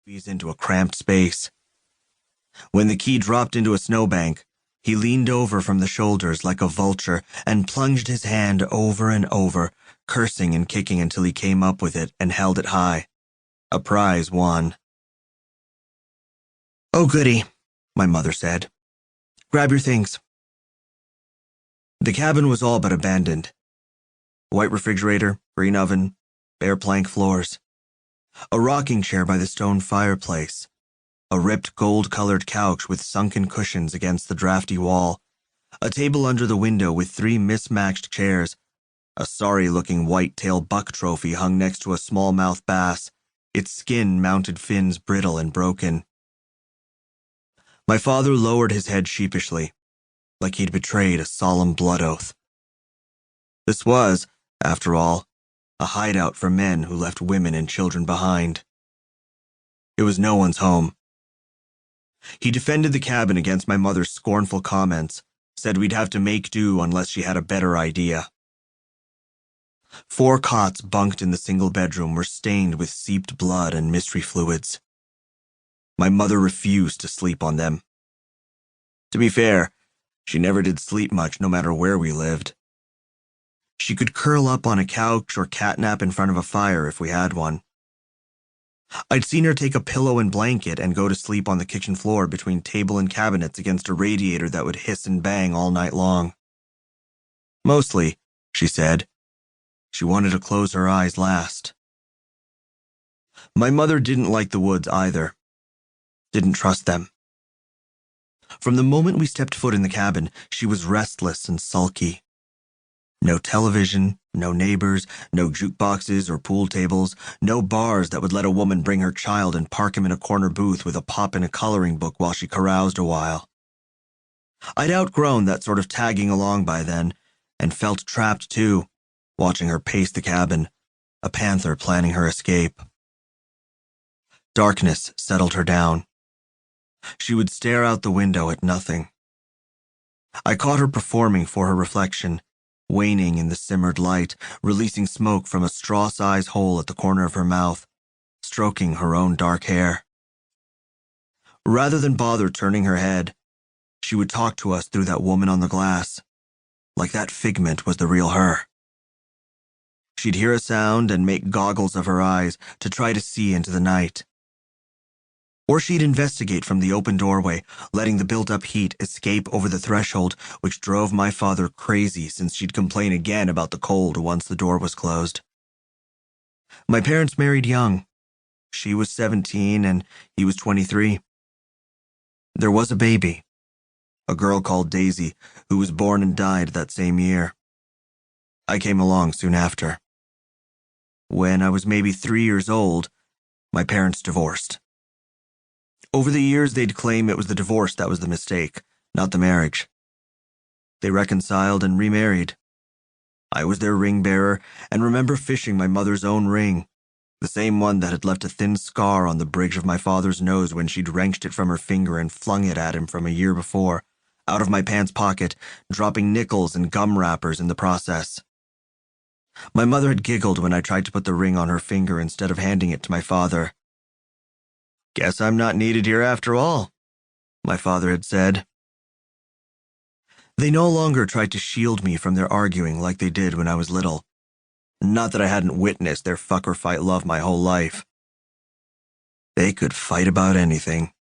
squeezed into a cramped space. When the key dropped into a snowbank, he leaned over from the shoulders like a vulture and plunged his hand over and over, cursing and kicking until he came up with it and held it high. A prize won. "Oh, goody," my mother said. "Grab your things." The cabin was all but abandoned. White refrigerator, green oven, bare plank floors. A rocking chair by the stone fireplace. A ripped gold-colored couch with sunken cushions against the drafty wall. A table under the window with 3 mismatched chairs. A sorry-looking white-tail buck trophy hung next to a smallmouth bass, its skin-mounted fins brittle and broken. My father lowered his head sheepishly, like he'd betrayed a solemn blood oath. This was, after all, a hideout for men who left women and children behind. It was no one's home. He defended the cabin against my mother's scornful comments, said we'd have to make do unless she had a better idea. 4 cots bunked in the single bedroom were stained with seeped blood and mystery fluids. My mother refused to sleep on them. To be fair, she never did sleep much no matter where we lived. She could curl up on a couch or catnap in front of a fire if we had one. I'd seen her take a pillow and blanket and go to sleep on the kitchen floor between table and cabinets against a radiator that would hiss and bang all night long. Mostly, she said, she wanted to close her eyes last. My mother didn't like the woods either. Didn't trust them. From the moment we stepped foot in the cabin, she was restless and sulky. No television, no neighbors, no jukeboxes or pool tables, no bars that would let a woman bring her child and park him in a corner booth with a pop and a coloring book while she caroused a while. I'd outgrown that sort of tagging along by then, and felt trapped too, watching her pace the cabin, a panther planning her escape. Darkness settled her down. She would stare out the window at nothing. I caught her performing for her reflection, waning in the simmered light, releasing smoke from a straw-sized hole at the corner of her mouth, stroking her own dark hair. Rather than bother turning her head, she would talk to us through that woman on the glass, like that figment was the real her. She'd hear a sound and make goggles of her eyes to try to see into the night. Or she'd investigate from the open doorway, letting the built-up heat escape over the threshold, which drove my father crazy since she'd complain again about the cold once the door was closed. My parents married young. She was 17 and he was 23. There was a baby, a girl called Daisy, who was born and died that same year. I came along soon after. When I was maybe 3 years old, my parents divorced. Over the years, they'd claim it was the divorce that was the mistake, not the marriage. They reconciled and remarried. I was their ring bearer and remember fishing my mother's own ring, the same one that had left a thin scar on the bridge of my father's nose when she'd wrenched it from her finger and flung it at him from a year before, out of my pants pocket, dropping nickels and gum wrappers in the process. My mother had giggled when I tried to put the ring on her finger instead of handing it to my father. "Guess I'm not needed here after all," my father had said. They no longer tried to shield me from their arguing like they did when I was little. Not that I hadn't witnessed their fuck or fight love my whole life. They could fight about anything.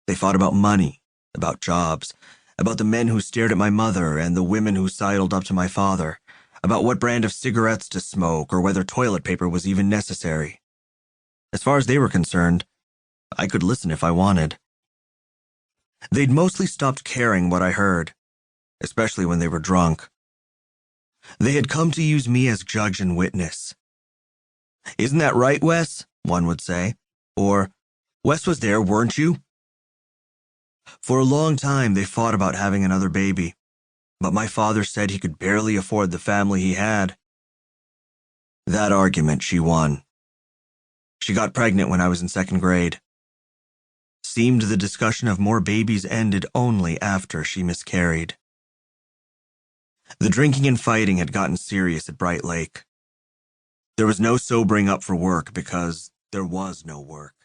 They fought about money, about jobs, about the men who stared at my mother and the women who sidled up to my father, about what brand of cigarettes to smoke or whether toilet paper was even necessary. As far as they were concerned, I could listen if I wanted. They'd mostly stopped caring what I heard, especially when they were drunk. They had come to use me as judge and witness. "Isn't that right, Wes?" one would say. Or, "Wes was there, weren't you?" For a long time, they fought about having another baby, but my father said he could barely afford the family he had. That argument she won. She got pregnant when I was in 2nd grade. Seemed the discussion of more babies ended only after she miscarried. The drinking and fighting had gotten serious at Bright Lake. There was no sobering up for work because there was no work.